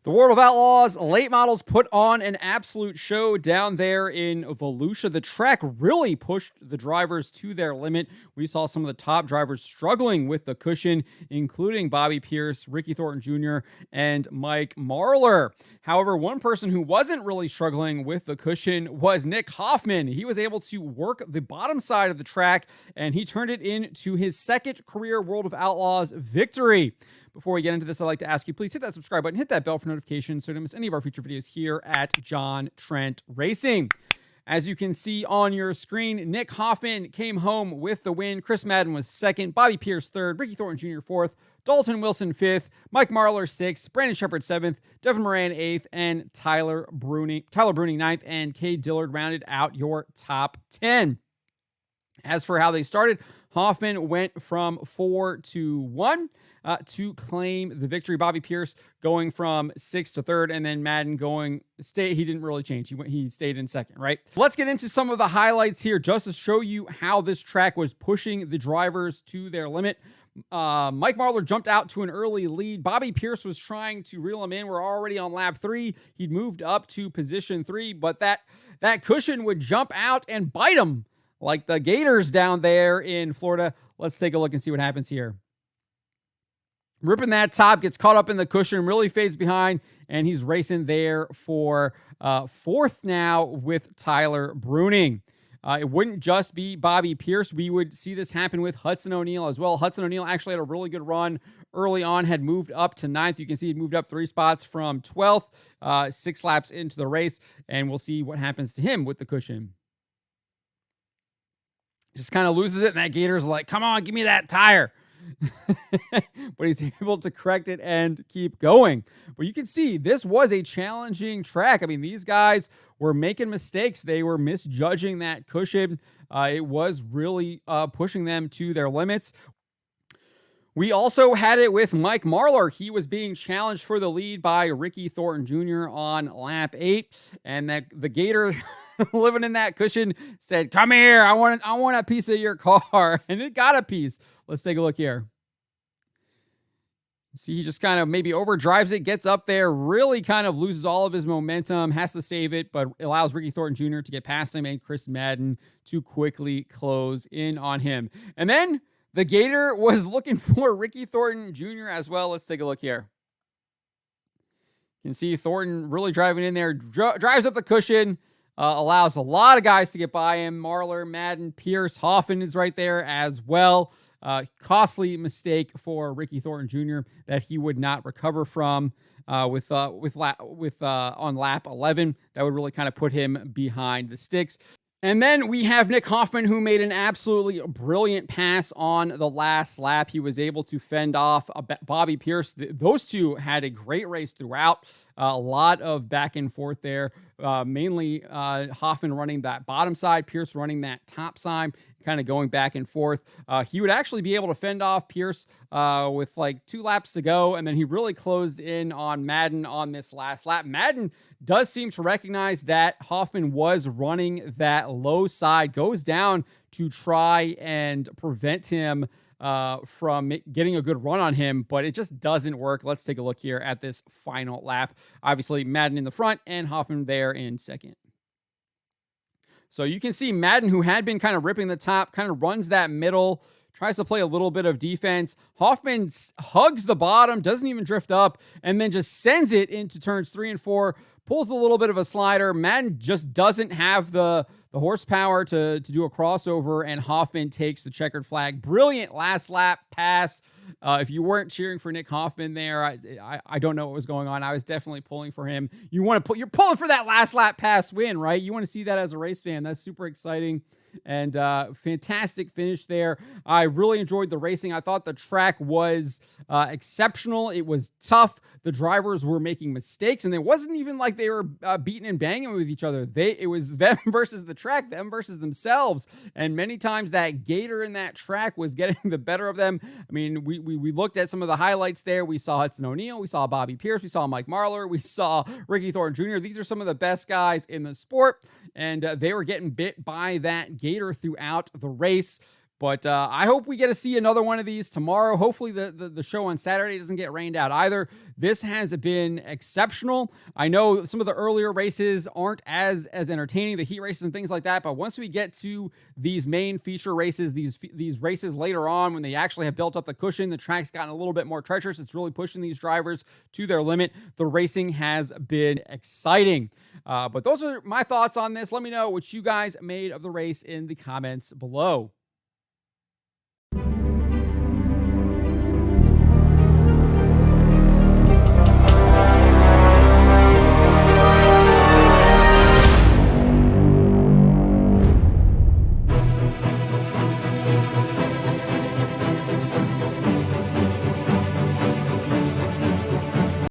The World of Outlaws late models put on an absolute show down there in Volusia. The track really pushed the drivers to their limit. We saw some of the top drivers struggling with the cushion, including Bobby Pierce, Ricky Thornton Jr., and Mike Marlar. However, one person who wasn't really struggling with the cushion was Nick Hoffman. He was able to work the bottom side of the track, and he turned it into his second career World of Outlaws victory. Before we get into this, I'd like to ask you, please hit that subscribe button, hit that bell for notifications so you don't miss any of our future videos here at John Trent Racing. As you can see on your screen, Nick Hoffman came home with the win. Chris Madden was second, Bobby Pierce third, Ricky Thornton Jr. fourth, Dalton Wilson fifth, Mike Marlar sixth, Brandon Shepard seventh, Devin Moran eighth, and Tyler Bruning ninth, and Cade Dillard rounded out your top 10. As for how they started, Hoffman went from 4 to 1 to claim the victory. Bobby Pierce going from 6th to 3rd, and then Madden he didn't really change. He stayed in 2nd, right? Let's get into some of the highlights here just to show you how this track was pushing the drivers to their limit. Mike Marlar jumped out to an early lead. Bobby Pierce was trying to reel him in. We're already on lap 3. He'd moved up to position 3, but that cushion would jump out and bite him like the Gators down there in Florida. Let's take a look and see what happens here. Ripping that top, gets caught up in the cushion, really fades behind, and he's racing there for 4th now with Tyler Bruning. It wouldn't just be Bobby Pierce. We would see this happen with Hudson O'Neal as well. Hudson O'Neal actually had a really good run early on, had moved up to 9th. You can see he moved up 3 spots from 12th, 6 laps into the race, and we'll see what happens to him with the cushion. Just kind of loses it, and that Gator's like, come on, give me that tire. But he's able to correct it and keep going. But you can see this was a challenging track. I mean, these guys were making mistakes. They were misjudging that cushion. It was really pushing them to their limits. We also had it with Mike Marlar. He was being challenged for the lead by Ricky Thornton Jr. on lap 8, and that the Gator living in that cushion said, come here, I want a piece of your car. And it got a piece. Let's take a look here. See, he just kind of maybe overdrives it, gets up there, really kind of loses all of his momentum, has to save it, but allows Ricky Thornton Jr. to get past him and Chris Madden to quickly close in on him. And then the Gator was looking for Ricky Thornton Jr. as well. Let's take a look here. You can see Thornton really driving in there, drives up the cushion, allows a lot of guys to get by him. Marlar, Madden, Pierce, Hoffman is right there as well. Costly mistake for Ricky Thornton Jr. that he would not recover from on lap 11. That would really kind of put him behind the sticks. And then we have Nick Hoffman, who made an absolutely brilliant pass on the last lap. He was able to fend off Bobby Pierce. Those two had a great race throughout. A lot of back and forth there. Mainly Hoffman running that bottom side, Pierce running that top side, kind of going back and forth. He would actually be able to fend off Pierce with like 2 laps to go, and then he really closed in on Madden on this last lap. Madden does seem to recognize that Hoffman was running that low side, goes down to try and prevent him from getting a good run on him, but it just doesn't work. Let's take a look here at this final lap. Obviously, Madden in the front and Hoffman there in 2nd. So you can see Madden, who had been kind of ripping the top, kind of runs that middle, tries to play a little bit of defense. Hoffman hugs the bottom, doesn't even drift up, and then just sends it into turns 3 and 4, pulls a little bit of a slider. Madden just doesn't have the horsepower to do a crossover, and Hoffman takes the checkered flag. Brilliant last lap pass. If you weren't cheering for Nick Hoffman there, I don't know what was going on. I was definitely pulling for him. You're pulling for that last lap pass win, right? You want to see that as a race fan. That's super exciting. And fantastic finish there. I really enjoyed the racing. I thought the track was exceptional. It was tough. The drivers were making mistakes, and it wasn't even like they were beating and banging with each other. It was them versus the track, them versus themselves. And many times that Gator in that track was getting the better of them. I mean, we looked at some of the highlights there. We saw Hudson O'Neal, we saw Bobby Pierce, we saw Mike Marlar, we saw Ricky Thornton Jr. These are some of the best guys in the sport, and they were getting bit by that Gator throughout the race. But I hope we get to see another one of these tomorrow. Hopefully, the show on Saturday doesn't get rained out either. This has been exceptional. I know some of the earlier races aren't as entertaining, the heat races and things like that. But once we get to these main feature races, these races later on, when they actually have built up the cushion, the track's gotten a little bit more treacherous. It's really pushing these drivers to their limit. The racing has been exciting. But those are my thoughts on this. Let me know what you guys made of the race in the comments below.